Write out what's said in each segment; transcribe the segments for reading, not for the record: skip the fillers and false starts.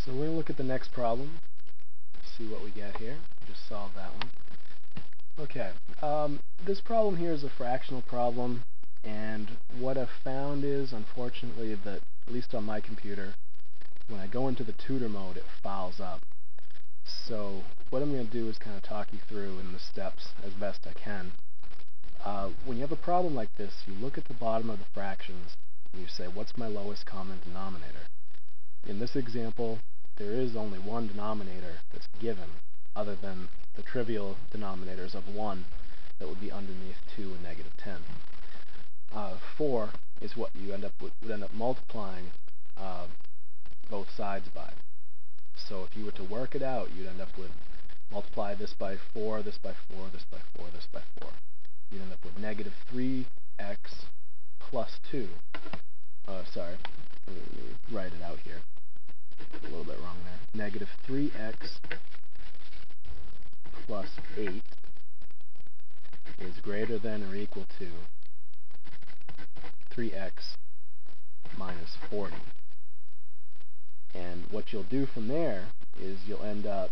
So we're going to look at the next problem, see what we get here. Just solve that one. Okay, this problem here is a fractional problem, and what I've found is, unfortunately, that, at least on my computer, when I go into the tutor mode, it fouls up. So what I'm going to do is kind of talk you through in the steps as best I can. When you have a problem like this, you look at the bottom of the fractions, and you say, what's my lowest common denominator? In this example, there is only one denominator that's given, other than the trivial denominators of 1 that would be underneath 2 and negative 10. 4 is what you would end up multiplying both sides by. So if you were to work it out, you'd end up with multiply this by 4, this by 4, this by 4, this by 4. You'd end up with negative 3x plus 2. Sorry, let me write it out here. A little bit wrong there. Negative 3x plus 8 is greater than or equal to 3x minus 40. And what you'll do from there is you'll end up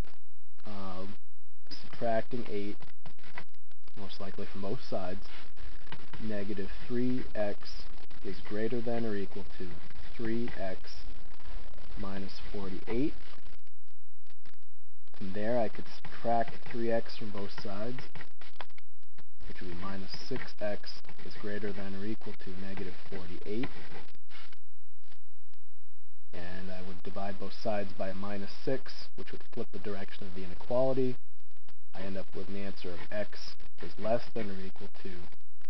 subtracting 8, most likely from both sides. Negative 3x is greater than or equal to 3x minus 48. From there I could subtract 3x from both sides, which would be minus 6x is greater than or equal to negative 48. And I would divide both sides by a minus 6, which would flip the direction of the inequality. I end up with an answer of x is less than or equal to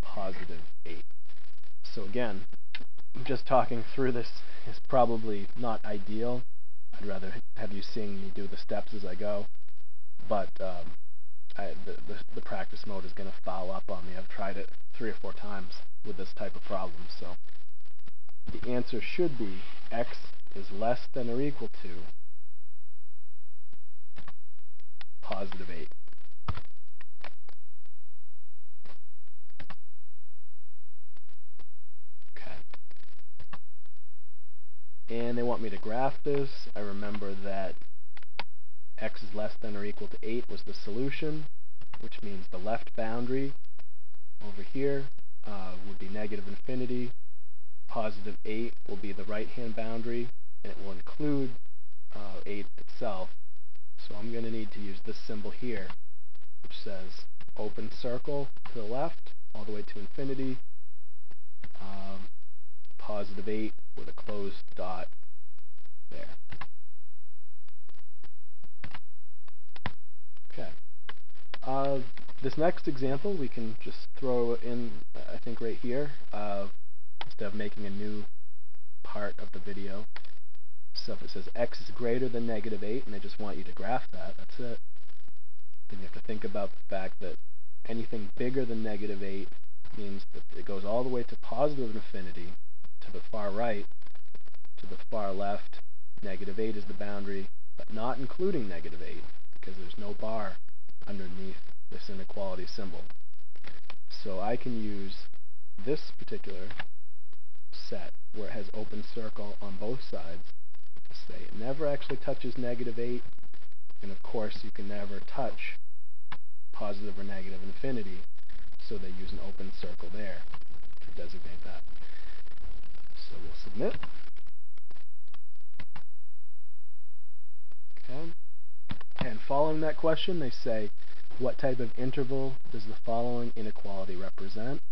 positive 8. So again, just talking through this is probably not ideal. I'd rather have you seeing me do the steps as I go, but the practice mode is going to foul up on me. I've tried it 3 or 4 times with this type of problem, so the answer should be x is less than or equal to positive 8. And they want me to graph this. I remember that x is less than or equal to 8 was the solution, which means the left boundary over here would be negative infinity. Positive 8 will be the right-hand boundary, and it will include 8 itself. So I'm going to need to use this symbol here, which says open circle to the left, all the way to infinity. Positive 8 with a closed dot there. Okay. This next example we can just throw in, I think, right here, instead of making a new part of the video. So if it says x is greater than negative 8, and they just want you to graph that, that's it. Then you have to think about the fact that anything bigger than negative 8 means that it goes all the way to positive infinity, to the far right, to the far left. Negative 8 is the boundary, but not including negative 8, because there's no bar underneath this inequality symbol. So I can use this particular set, where it has open circle on both sides, to say it never actually touches negative 8, and of course you can never touch positive or negative infinity, so they use an open circle there to designate that. So we'll submit. Okay. And following that question, they say, what type of interval does the following inequality represent?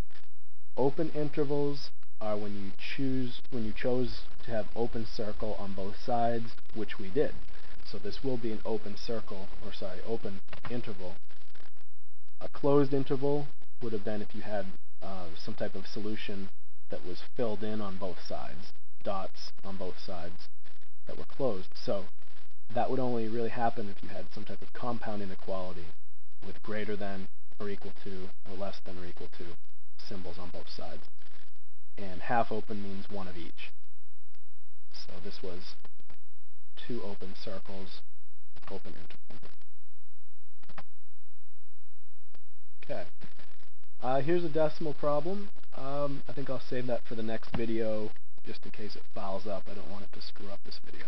Open intervals are when you chose to have open circle on both sides, which we did. So this will be an open circle, or sorry, open interval. A closed interval would have been if you had some type of solution that was filled in on both sides, dots on both sides that were closed. So that would only really happen if you had some type of compound inequality with greater than or equal to or less than or equal to symbols on both sides. And half open means one of each. So this was 2 open circles, open interval. Okay. Here's a decimal problem. I think I'll save that for the next video, just in case it fouls up. I don't want it to screw up this video.